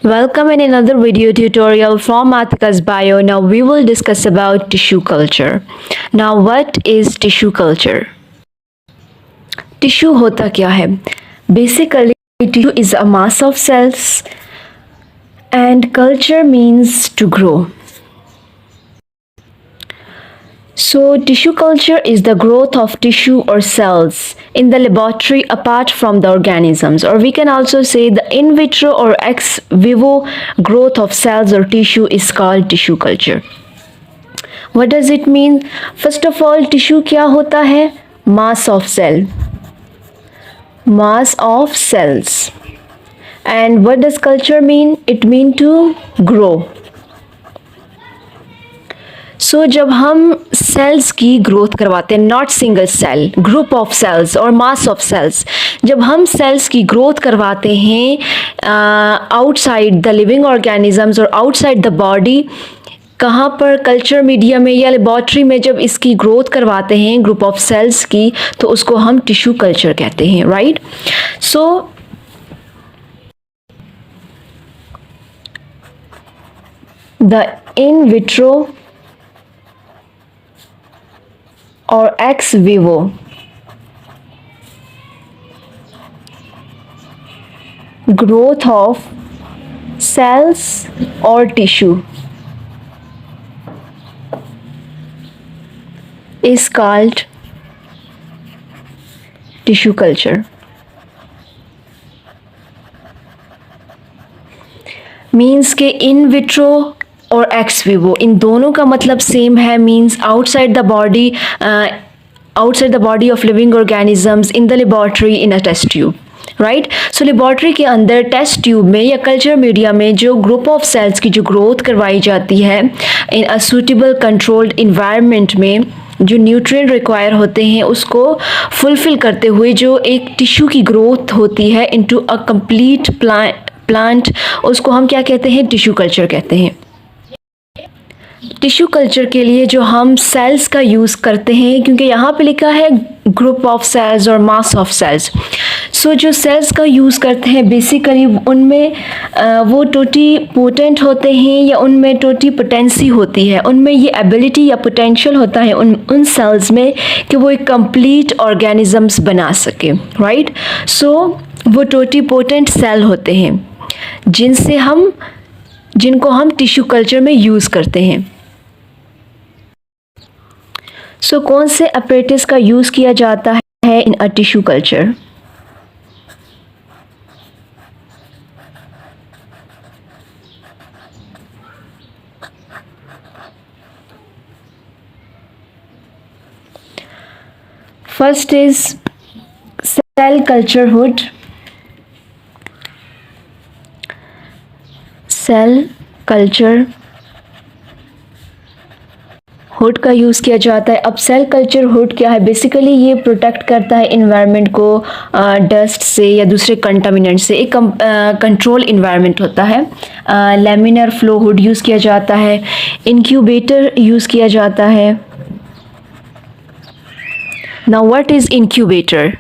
Welcome in another video tutorial from Atika's Bio. Now we will discuss about tissue culture. Now what is tissue culture? Tissue होता क्या है? Basically tissue is a mass of cells and culture means to grow. So tissue culture is the growth of tissue or cells in the laboratory apart from the organisms, or we can also say the in vitro or ex vivo growth of cells or tissue is called tissue culture. What does it mean? First of all, tissue क्या होता है? Mass of cell. Mass of cells. And what does culture mean? It means to grow. सो जब हम sales की growth करवाते हैं, not single cell, group of cells और mass of sales, जब हम सेल्स की ग्रोथ करवाते हैं आउटसाइड द लिविंग ऑर्गेनिजम्स और आउटसाइड द बॉडी, कहाँ पर? कल्चर मीडिया में या लेबॉर्ट्री में जब इसकी ग्रोथ करवाते हैं ग्रुप ऑफ सेल्स की, तो उसको हम टिश्यू कल्चर कहते हैं, right? So the in vitro or ex vivo growth of cells or tissue is called tissue culture. Means के in vitro और एक्स विवो, इन दोनों का मतलब सेम है, means outside the body of living organisms in the laboratory in a test tube, right? So laboratory के अंदर test tube में या कल्चर मीडिया में जो ग्रुप ऑफ सेल्स की जो ग्रोथ करवाई जाती है in a suitable controlled environment में, जो न्यूट्रिएंट रिक्वायर होते हैं उसको फुलफिल करते हुए जो एक टिश्यू की ग्रोथ होती है इनटू अ कंप्लीट प्लांट, उसको हम क्या कहते हैं? टिश्यू कल्चर कहते हैं. टिश्यू कल्चर के लिए जो हम सेल्स का यूज़ करते हैं, क्योंकि यहाँ पे लिखा है ग्रुप ऑफ सेल्स और मास ऑफ सेल्स, सो जो सेल्स का यूज़ करते हैं बेसिकली उनमें वो टोटी पोटेंट होते हैं या उनमें टोटी पोटेंसी होती है, उनमें ये एबिलिटी या पोटेंशियल होता है उन सेल्स में कि वो एक कंप्लीट ऑर्गेनिजम्स बना सके, राइट? सो वो टोटी पोटेंट सेल होते हैं जिनको हम टिश्यू कल्चर में यूज़ करते हैं. सो कौन से अपरेटस का यूज़ किया जाता है in a tissue culture? First is cell culture hood. Cell culture hood का यूज़ किया जाता है. अब सेल कल्चर हुड क्या है? बेसिकली ये प्रोटेक्ट करता है इन्वायरमेंट को डस्ट से या दूसरे कंटामिनेंट से. एक कंट्रोल इन्वायरमेंट होता है. लैमिनर फ्लो हुड यूज़ किया जाता है. इंक्यूबेटर यूज़ किया जाता है. Now what is incubator?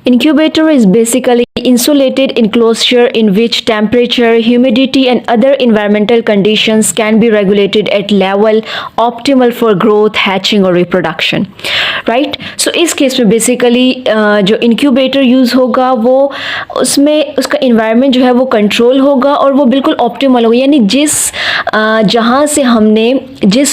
Incubator is basically insulated enclosure in which temperature, humidity and other environmental conditions can be regulated at level optimal for growth, hatching or reproduction. Right? So इस case में basically जो incubator use होगा वो उसमें उसका environment जो है वो कंट्रोल होगा और वो बिल्कुल ऑप्टिमल होगा, यानी जिस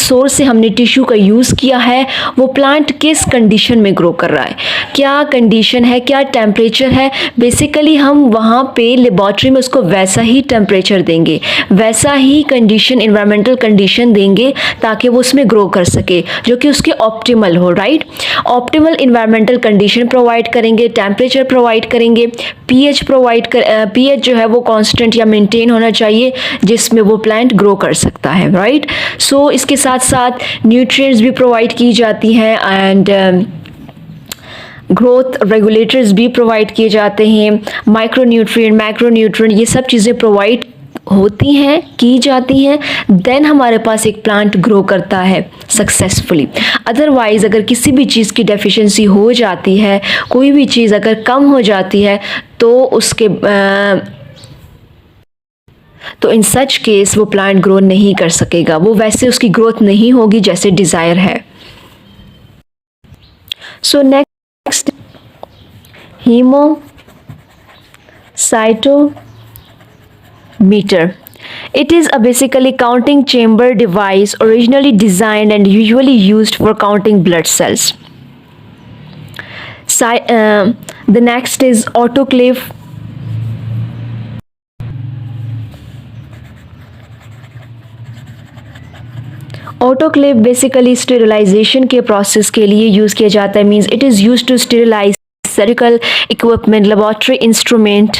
सोर्स से हमने टिश्यू का यूज़ किया है वो प्लांट किस कंडीशन में ग्रो कर रहा है, क्या कंडीशन है, क्या टेम्परेचर है, बेसिकली हम वहाँ पे लेबॉर्ट्री में उसको वैसा ही टेम्परेचर देंगे, वैसा ही कंडीशन, इन्वायरमेंटल कंडीशन देंगे ताकि वो उसमें ग्रो कर सके जो कि उसके ऑप्टिमल हो, right? Optimal environmental condition provide करेंगे, टेम्परेचर प्रोवाइड करेंगे, पीएच जो है वो कांस्टेंट या मेंटेन होना चाहिए जिसमें वो प्लांट ग्रो कर सकता है, राइट? सो इसके साथ साथ न्यूट्रिएंट्स भी प्रोवाइड की जाती हैं एंड ग्रोथ रेगुलेटर्स भी प्रोवाइड किए जाते हैं. माइक्रो न्यूट्रिएंट, मैक्रो न्यूट्रिएंट, ये सब चीज़ें प्रोवाइड होती हैं, की जाती हैं, देन हमारे पास एक प्लांट ग्रो करता है सक्सेसफुली. अदरवाइज़ अगर किसी भी चीज़ की डेफिशिएंसी हो जाती है, कोई भी चीज़ अगर कम हो जाती है तो उसके तो इन सच केस वो प्लांट ग्रो नहीं कर सकेगा, वो वैसे उसकी ग्रोथ नहीं होगी जैसे डिज़ायर है। So next hemocytometer. It is a basically counting chamber device originally designed and usually used for counting blood cells. The next is autoclave. Autoclave basically sterilization के process के लिए use किया जाता है, means it is used to sterilize surgical equipment, laboratory instrument,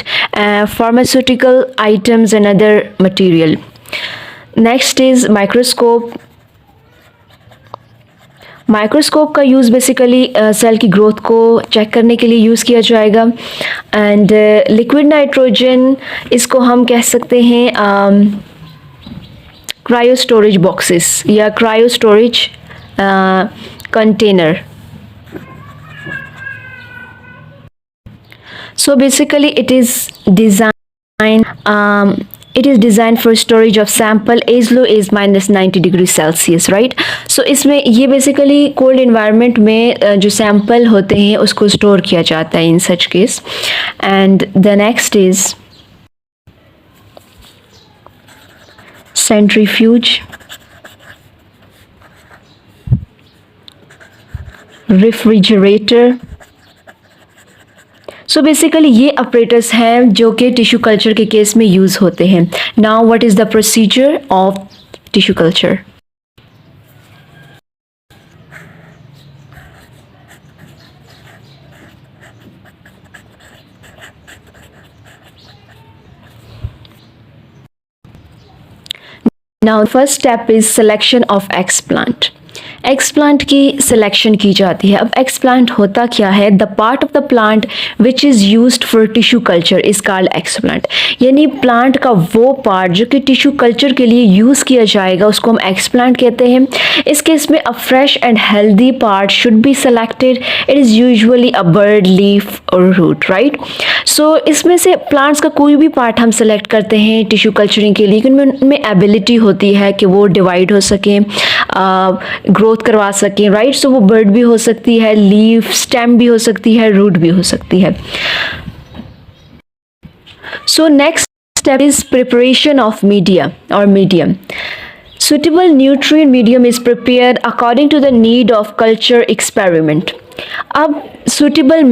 pharmaceutical items and other material. Next is microscope. Microscope का use basically cell की growth को check करने के लिए यूज़ किया जाएगा। एंड लिक्विड नाइट्रोजन, इसको हम कह सकते हैं क्रायो स्टोरेज बॉक्सेस या cryo storage container. So basically it is designed for storage of sample as low as -90 degrees Celsius, right? So इसमें ये basically cold environment में जो sample होते हैं उसको store किया जाता है in such case. And the next is centrifuge, refrigerator. So basically ये ऑपरेटर्स हैं जो कि टिश्यू कल्चर के केस में यूज़ होते हैं। Now what is the procedure of tissue culture? Now first step is selection of explant. Explant की selection की जाती है। अब एक्सप्लांट होता क्या है? The part of the plant which is used for tissue culture is called explant. यानी plant का वो पार्ट जो कि टिश्यू कल्चर के लिए यूज़ किया जाएगा उसको हम एक्सप्लांट कहते हैं। इस केस में अ fresh and healthy part should be selected. It is usually a bird, leaf और रूट, राइट? सो इसमें से प्लांट्स का कोई भी पार्ट हम सेलेक्ट करते हैं टिश्यू कल्चरिंग के लिए, उनमें एबिलिटी होती है कि वो डिवाइड हो सकें, ग्रोथ करवा सकें, राइट? सो वो बर्ड भी हो सकती है, लीफ, स्टेम भी हो सकती है, रूट भी हो सकती है। So next step is preparation of media और medium. Suitable nutrient medium is prepared according to the need of culture experiment. अब सुटेबल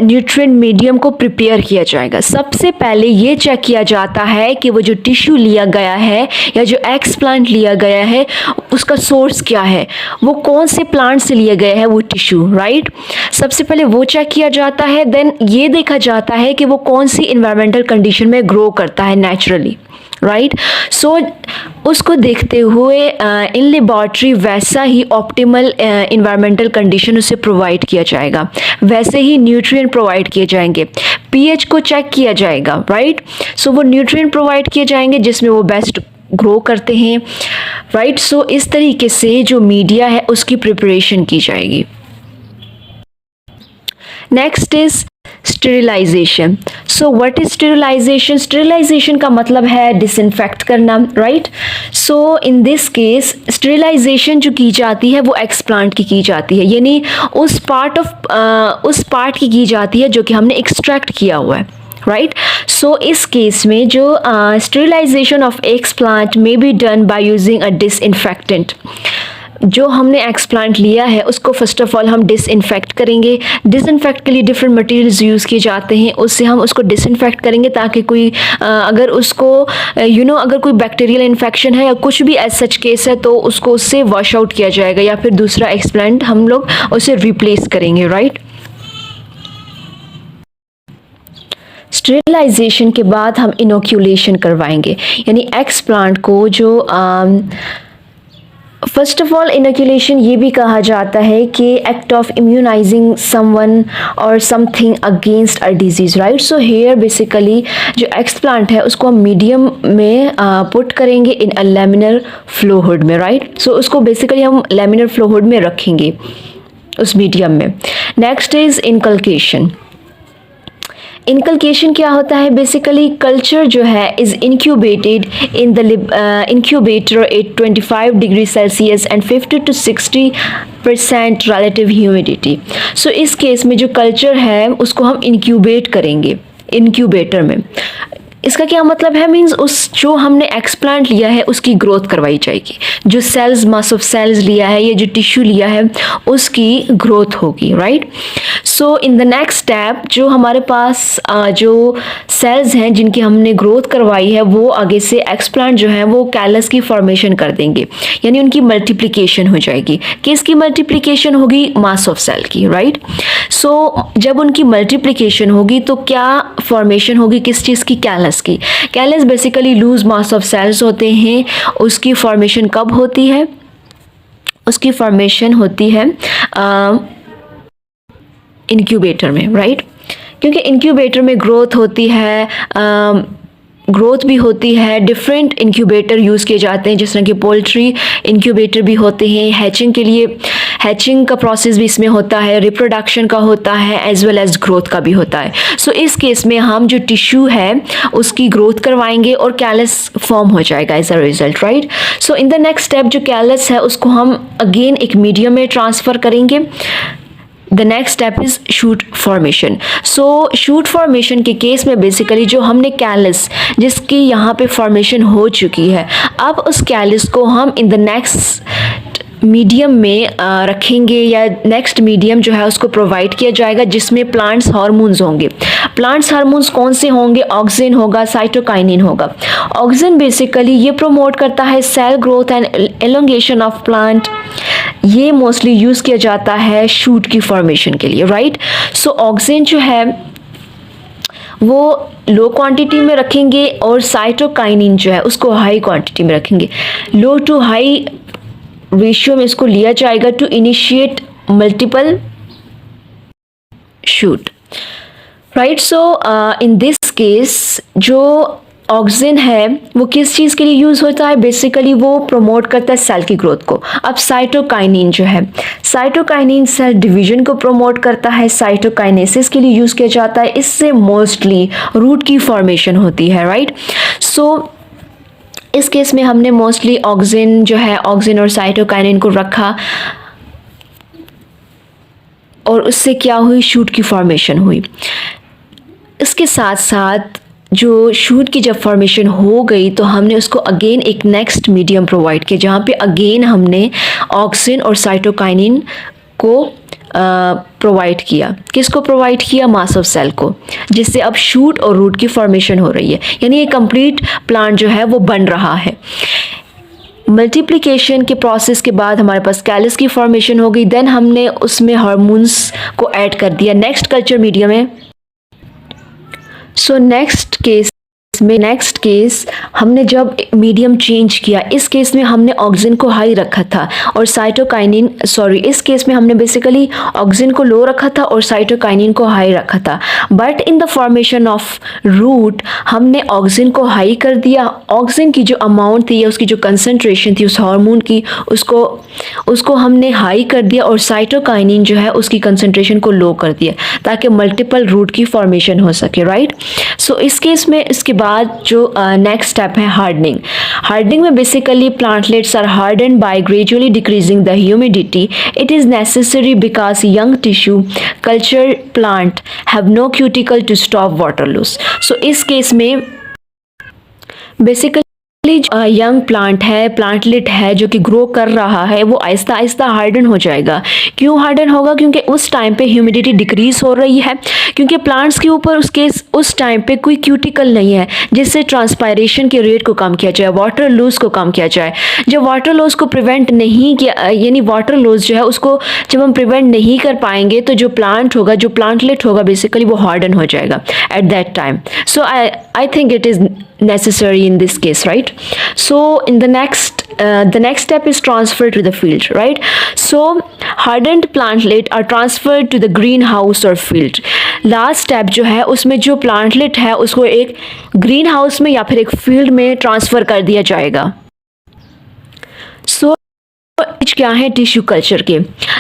न्यूट्रिएंट मीडियम को प्रिपेयर किया जाएगा। सबसे पहले ये चेक किया जाता है कि वो जो टिश्यू लिया गया है या जो एक्सप्लांट लिया गया है उसका सोर्स क्या है, वो कौन से प्लांट से लिया गया है वो टिश्यू, राइट? सबसे पहले वो चेक किया जाता है। देन ये देखा जाता है कि वो कौन सी इन्वायरमेंटल कंडीशन में ग्रो करता है नेचुरली, राइट? सो उसको देखते हुए इन लेबॉर्ट्री वैसा ही ऑप्टिमल इन्वायरमेंटल कंडीशन उसे प्रोवाइड किया जाएगा, वैसे ही न्यूट्रिएंट प्रोवाइड किए जाएंगे, पीएच को चेक किया जाएगा, राइट? सो वो न्यूट्रिएंट प्रोवाइड किए जाएंगे जिसमें वो बेस्ट ग्रो करते हैं, राइट? सो इस तरीके से जो मीडिया है उसकी प्रिपरेशन की जाएगी। Next is sterilization. So what is sterilization? Sterilization का मतलब है डिसइंफेक्ट करना, right? So in this case sterilization जो की जाती है वो एक्सप्लांट की जाती है, यानी उस पार्ट की जाती है जो कि हमने एक्सट्रैक्ट किया हुआ है, राइट? सो इस केस में जो sterilization of explant may be done by using a disinfectant. जो हमने एक्सप्लांट लिया है उसको फर्स्ट ऑफ ऑल हम डिसइंफेक्ट करेंगे। डिसइंफेक्ट के लिए डिफरेंट मटेरियल्स यूज़ किए जाते हैं, उससे हम उसको डिसइंफेक्ट करेंगे ताकि कोई अगर उसको अगर कोई बैक्टीरियल इन्फेक्शन है या कुछ भी एज सच केस है तो उसको उससे वॉश आउट किया जाएगा या फिर दूसरा एक्सप्लांट हम लोग उसे रिप्लेस करेंगे, राइट? स्टेरिलाइजेशन के बाद हम इनोक्यूलेशन करवाएंगे, यानी एक्सप्लांट को जो फर्स्ट ऑफ ऑल इनोक्यूलेशन ये भी कहा जाता है कि एक्ट ऑफ इम्यूनाइजिंग समवन और something against a disease, right? So here basically जो एक्सप्लांट है उसको हम मीडियम में पुट करेंगे इन अ लैमिनर फ्लो हुड में, राइट? सो उसको बेसिकली हम लैमिनर फ्लो हुड में रखेंगे उस मीडियम में। Next is इनकल्केशन। इनकलकेशन क्या होता है? बेसिकली कल्चर जो है is incubated in the incubator at 25 degree Celsius and 50 to 60% relative humidity. So इस केस में जो कल्चर है उसको हम इंक्यूबेट करेंगे इंक्यूबेटर में। इसका क्या मतलब है? मीन्स उस जो हमने एक्सप्लांट लिया है उसकी ग्रोथ करवाई जाएगी, जो सेल्स मास ऑफ सेल्स लिया है या जो टिश्यू लिया है उसकी ग्रोथ होगी, right. So in the next step जो हमारे पास जो सेल्स हैं जिनकी हमने ग्रोथ करवाई है वो आगे से एक्सप्लांट जो है वो कैलस की फॉर्मेशन कर देंगे, यानी उनकी मल्टीप्लिकेशन हो जाएगी। किसकी मल्टीप्लिकेशन होगी? मास ऑफ सेल की, राइट। सो जब उनकी मल्टीप्लिकेशन होगी तो क्या फॉर्मेशन होगी? किस चीज़ की? कैलस की। Callus basically loose mass of cells होते हैं। उसकी फॉर्मेशन कब होती है? उसकी फॉर्मेशन होती है इंक्यूबेटर में, राइट। क्योंकि इंक्यूबेटर में ग्रोथ होती है, ग्रोथ भी होती है। डिफरेंट इंक्यूबेटर यूज़ किए जाते हैं, जिस तरह कि पोल्ट्री इंक्यूबेटर भी होते हैं। हैचिंग के लिए हैचिंग का प्रोसेस भी इसमें होता है, रिप्रोडक्शन का होता है, एज वेल एज ग्रोथ का भी होता है। सो इस केस में हम जो टिश्यू है उसकी ग्रोथ करवाएंगे और कैलस फॉर्म हो जाएगा as a result, right. So in the next step जो कैलस है उसको हम अगेन एक मीडियम में ट्रांसफ़र करेंगे। The next step is shoot formation. So shoot formation के केस में बेसिकली जो हमने कैलस जिसकी यहाँ पे फॉर्मेशन हो चुकी है, अब उस कैलस को हम इन द नेक्स्ट मीडियम में रखेंगे, या नेक्स्ट मीडियम जो है उसको प्रोवाइड किया जाएगा जिसमें प्लांट्स हार्मोन्स होंगे। प्लांट्स हार्मोन्स कौन से होंगे? ऑक्सिन होगा, साइटोकाइनिन होगा। ऑक्सिन बेसिकली ये प्रोमोट करता है cell growth and elongation of plant. ये मोस्टली यूज़ किया जाता है शूट की फॉर्मेशन के लिए, राइट। सो ऑक्सिन जो है वो लो क्वांटिटी में रखेंगे और साइटोकाइनिन जो है उसको हाई क्वांटिटी में रखेंगे। लो टू हाई रेशियो में इसको लिया जाएगा to initiate multiple shoot, right. So in this case जो ऑक्सिन है वो किस चीज़ के लिए यूज़ होता है? बेसिकली वो प्रोमोट करता है सेल की ग्रोथ को। अब साइटोकाइनिन जो है, साइटोकाइनिन सेल डिवीजन को प्रोमोट करता है, साइटोकाइनेसिस के लिए यूज़ किया जाता है। इससे मोस्टली रूट की फॉर्मेशन होती है, राइट। सो इस केस में हमने मोस्टली ऑक्सिन जो है, ऑक्सिन और साइटोकाइनिन को रखा और उससे क्या हुई? शूट की फॉर्मेशन हुई। इसके साथ साथ जो शूट की जब फॉर्मेशन हो गई तो हमने उसको अगेन एक नेक्स्ट मीडियम प्रोवाइड किया जहाँ पे अगेन हमने ऑक्सिन और साइटोकाइनिन को प्रोवाइड किया। किसको प्रोवाइड किया? मास ऑफ सेल को, जिससे अब शूट और रूट की फॉर्मेशन हो रही है, यानी ये कंप्लीट प्लांट जो है वो बन रहा है। मल्टीप्लिकेशन के प्रोसेस के बाद हमारे पास कैलस की फॉर्मेशन हो गई, देन हमने उसमें हार्मोन्स को ऐड कर दिया नेक्स्ट कल्चर मीडियम में। सो नेक्स्ट केस हमने जब मीडियम चेंज किया, इस केस में हमने ऑक्सिन को हाई रखा था और साइटोकाइनिन इस केस में हमने बेसिकली ऑक्सिन को लो रखा था और साइटोकाइनिन को हाई रखा था। But in the formation of root हमने ऑक्सिन को हाई कर दिया। ऑक्सिन की जो अमाउंट थी या उसकी जो कंसंट्रेशन थी उस हार्मोन की, उसको हमने हाई कर दिया और साइटोकाइनिन जो है उसकी कंसंट्रेशन को लो कर दिया ताकि मल्टीपल रूट की फॉर्मेशन हो सके, राइट। सो इस केस में इसके बाद जो नेक्स्ट स्टेप है हार्डनिंग। हार्डनिंग में basically plantlets are harden by gradually decreasing the humidity. It is necessary because young tissue culture plant have no cuticle to stop water loss. So इस case में basically young plant है, plantlet है जो कि grow कर रहा है, वो आहिस्ता आहिस्ता हार्डन हो जाएगा। क्यों हार्डन होगा? क्योंकि उस टाइम पे ह्यूमिडिटी डिक्रीज हो रही है, क्योंकि प्लांट्स के ऊपर उस टाइम पे कोई क्यूटिकल नहीं है जिससे ट्रांसपायरेशन के रेट को कम किया जाए, वाटर लॉस को कम किया जाए। जब वाटर लॉस को प्रिवेंट नहीं किया, यानी वाटर लॉस जो है उसको जब हम प्रिवेंट नहीं कर पाएंगे तो जो प्लांट होगा, जो प्लांटलेट होगा, बेसिकली वो हार्डन हो जाएगा at that time. So I think it is necessary in this case, right? So in the next step is transfer to the field, right? So hardened plantlet are transferred to the greenhouse or field. Last step जो है उसमें जो plantlet है उसको एक green house में या फिर एक फील्ड में ट्रांसफ़र कर दिया जाएगा। So क्या है टिश्यू कल्चर के?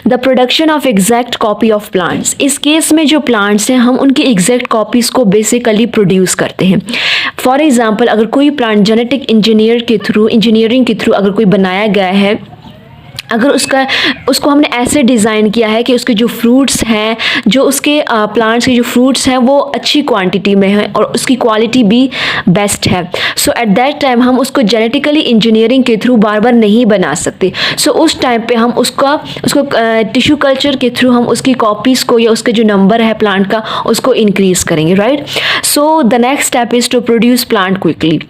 The production of exact copy of plants. इस केस में जो प्लांट्स हैं हम उनकी एग्जैक्ट कॉपीज़ को बेसिकली प्रोड्यूस करते हैं। फॉर एग्जांपल अगर कोई प्लांट जेनेटिक इंजीनियरिंग के थ्रू अगर कोई बनाया गया है, अगर उसको हमने ऐसे डिज़ाइन किया है कि उसके जो फ्रूट्स हैं, जो उसके प्लांट्स के जो फ्रूट्स हैं वो अच्छी क्वांटिटी में हैं और उसकी क्वालिटी भी बेस्ट है, सो एट दैट टाइम हम उसको जेनेटिकली इंजीनियरिंग के थ्रू बार बार नहीं बना सकते। सो उस टाइम पे हम उसको टिश्यू कल्चर के थ्रू हम उसकी कॉपीज़ को या उसका जो नंबर है प्लांट का उसको इंक्रीज़ करेंगे, right. So the next step is to produce plant quickly.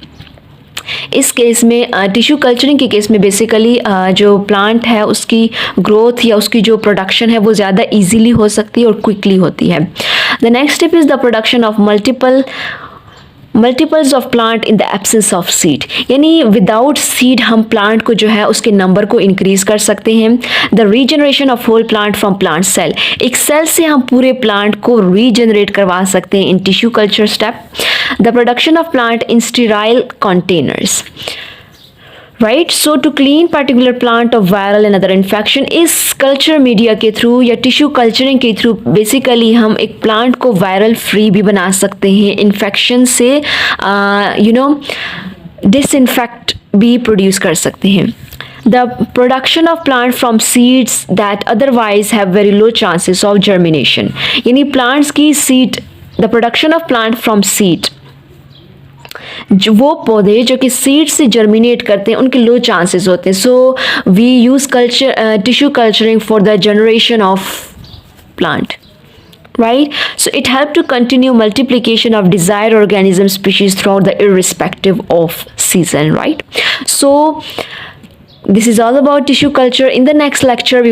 इस केस में टिश्यू कल्चरिंग के केस में बेसिकली जो प्लांट है उसकी ग्रोथ या उसकी जो प्रोडक्शन है वो ज़्यादा इजीली हो सकती है और क्विकली होती है। The next step is the production of multiples of plant in the absence of seed, यानी विदाउट सीड हम प्लांट को जो है उसके नंबर को इंक्रीज कर सकते हैं। The regeneration of whole plant from plant cell, एक सेल से हम पूरे प्लांट को रीजनरेट करवा सकते हैं in tissue culture step. The production of plant in sterile containers, right. So to clean particular plant of viral and other infection, इस culture media के थ्रू या टिश्यू कल्चरिंग के थ्रू बेसिकली हम एक प्लांट को वायरल फ्री भी बना सकते हैं, इन्फेक्शन से डिसइंफेक्ट भी प्रोड्यूस कर सकते हैं। The production of plant from seeds that otherwise have very low chances of germination, यानी plants की seed, the production of plant from seed, वो पौधे जो कि सीड से जर्मिनेट करते हैं उनके लो चांसेस होते हैं। So we use tissue culturing for the generation of plant, right? So it helped to continue multiplication of desired organism species throughout the irrespective of season, right? So this is all about tissue culture. In the next lecture